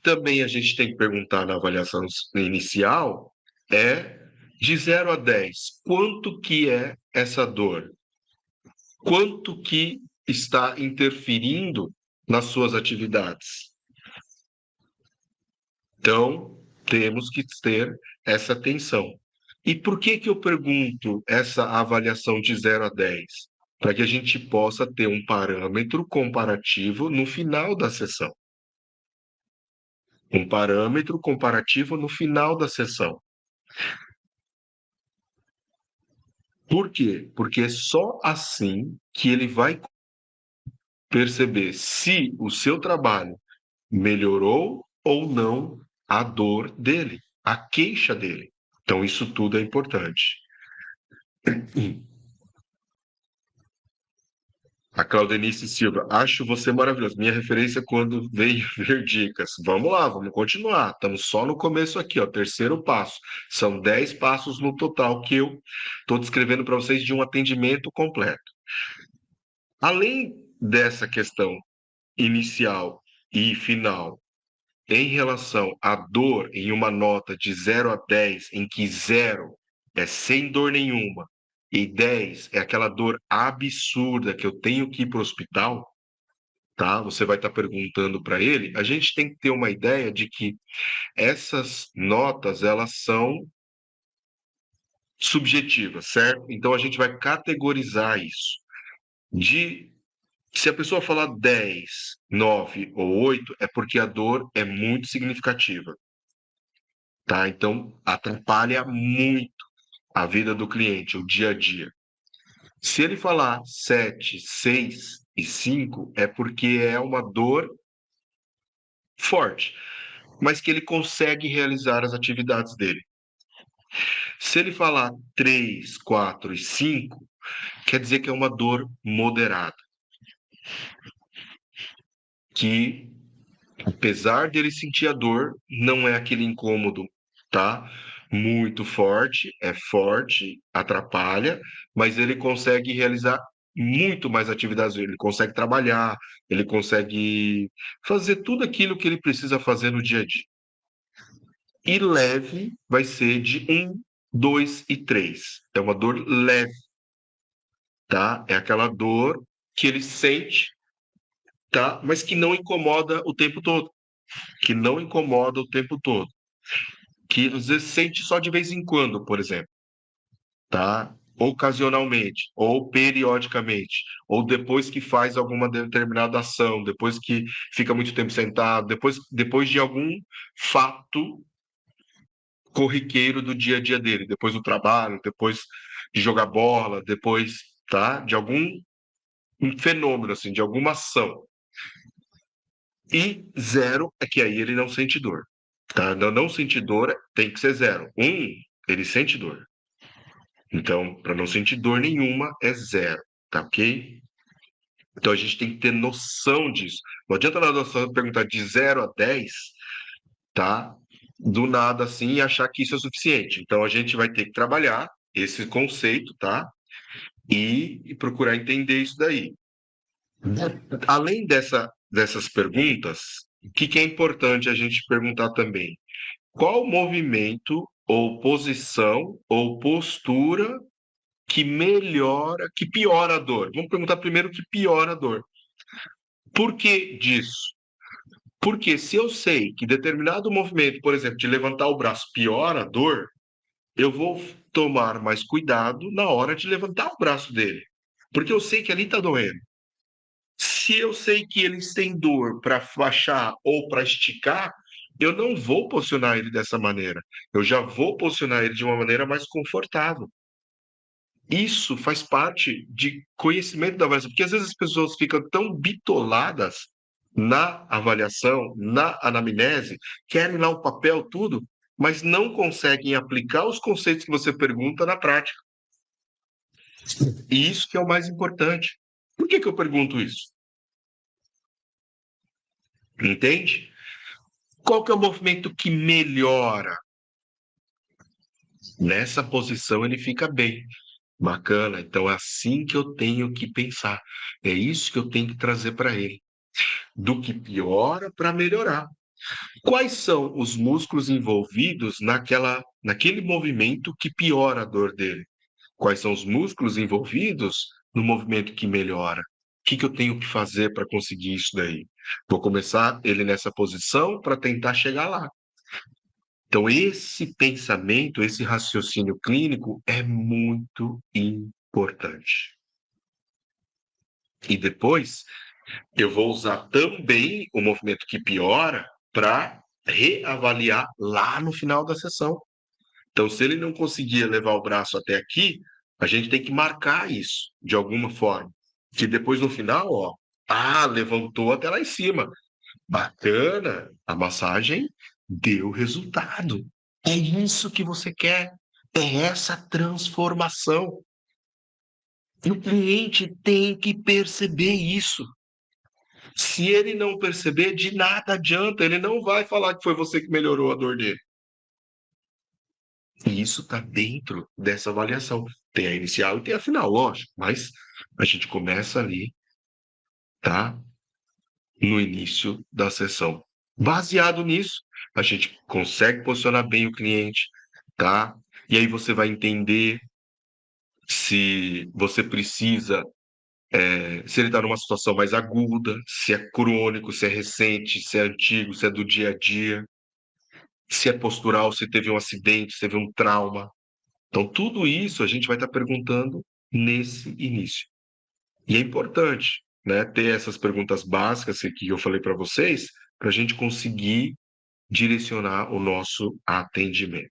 também a gente tem que perguntar na avaliação inicial é de 0 a 10, quanto que é essa dor? Quanto que está interferindo nas suas atividades? Então, temos que ter essa atenção. E por que que eu pergunto essa avaliação de 0 a 10? Para que a gente possa ter um parâmetro comparativo no final da sessão. Um parâmetro comparativo no final da sessão. Por quê? Porque é só assim que ele vai perceber se o seu trabalho melhorou ou não a dor dele, a queixa dele. Então, isso tudo é importante. A Claudenice Silva, acho você maravilhoso. Minha referência quando veio ver dicas. Vamos lá, vamos continuar. Estamos só no começo aqui, ó, terceiro passo. São 10 passos no total que eu estou descrevendo para vocês de um atendimento completo. Além dessa questão inicial e final, em relação à dor, em uma nota de 0 a 10, em que 0 é sem dor nenhuma e 10 é aquela dor absurda que eu tenho que ir para o hospital, tá? Você vai estar perguntando para ele. A gente tem que ter uma ideia de que essas notas, elas são subjetivas, certo? Então a gente vai categorizar isso. Se a pessoa falar 10, 9 ou 8, é porque a dor é muito significativa, tá? Então atrapalha muito a vida do cliente, o dia a dia. Se ele falar 7, 6 e 5, é porque é uma dor forte, mas que ele consegue realizar as atividades dele. Se ele falar 3, 4 e 5, quer dizer que é uma dor moderada, que apesar dele sentir a dor, não é aquele incômodo, tá? Muito forte, atrapalha, mas ele consegue realizar muito mais atividades. Ele consegue trabalhar, ele consegue fazer tudo aquilo que ele precisa fazer no dia a dia. E leve vai ser de 1, 2 e 3. É uma dor leve, tá? É aquela dor que ele sente, tá? Mas que não incomoda o tempo todo. Que não incomoda o tempo todo. Que às vezes sente só de vez em quando, por exemplo, tá? Ocasionalmente, ou periodicamente, ou depois que faz alguma determinada ação, depois que fica muito tempo sentado, depois de algum fato corriqueiro do dia a dia dele, depois do trabalho, depois de jogar bola, depois, tá? De algum fenômeno, assim, de alguma ação. E 0 é que aí ele não sente dor, tá? Não sentir dor tem que ser 0. 1, ele sente dor. Então, para não sentir dor nenhuma, é 0, tá ok? Então, a gente tem que ter noção disso. Não adianta nada só perguntar de 0 a 10, tá? Do nada assim e achar que isso é suficiente. Então, a gente vai ter que trabalhar esse conceito, tá? E procurar entender isso daí. Além dessas perguntas, o que é importante a gente perguntar também? Qual movimento ou posição ou postura que melhora, que piora a dor? Vamos perguntar primeiro o que piora a dor. Por que disso? Porque se eu sei que determinado movimento, por exemplo, de levantar o braço piora a dor, eu vou tomar mais cuidado na hora de levantar o braço dele. Porque eu sei que ali está doendo. Se eu sei que eles têm dor para baixar ou para esticar, eu não vou posicionar ele dessa maneira. Eu já vou posicionar ele de uma maneira mais confortável. Isso faz parte de conhecimento da avaliação, porque às vezes as pessoas ficam tão bitoladas na avaliação, na anamnese, querem lá o papel, tudo, mas não conseguem aplicar os conceitos que você pergunta na prática. E isso que é o mais importante. Por que eu pergunto isso? Entende? Qual que é o movimento que melhora? Nessa posição ele fica bem. Bacana. Então é assim que eu tenho que pensar. É isso que eu tenho que trazer para ele. Do que piora para melhorar. Quais são os músculos envolvidos naquele movimento que piora a dor dele? Quais são os músculos envolvidos no movimento que melhora? O que que eu tenho que fazer para conseguir isso daí? Vou começar ele nessa posição para tentar chegar lá. Então, esse pensamento, esse raciocínio clínico é muito importante. E depois, eu vou usar também o movimento que piora para reavaliar lá no final da sessão. Então, se ele não conseguia levar o braço até aqui, a gente tem que marcar isso de alguma forma. Que depois no final, ó, levantou até lá em cima. Bacana, a massagem deu resultado. É isso que você quer. É essa transformação. E o cliente tem que perceber isso. Se ele não perceber, de nada adianta. Ele não vai falar que foi você que melhorou a dor dele. E isso está dentro dessa avaliação. Tem a inicial e tem a final, lógico, mas a gente começa ali, tá? No início da sessão. Baseado nisso, a gente consegue posicionar bem o cliente, tá? E aí você vai entender se você precisa, se ele está numa situação mais aguda, se é crônico, se é recente, se é antigo, se é do dia a dia, se é postural, se teve um acidente, se teve um trauma. Então, tudo isso a gente vai estar perguntando nesse início. E é importante, né, ter essas perguntas básicas que eu falei para vocês, para a gente conseguir direcionar o nosso atendimento.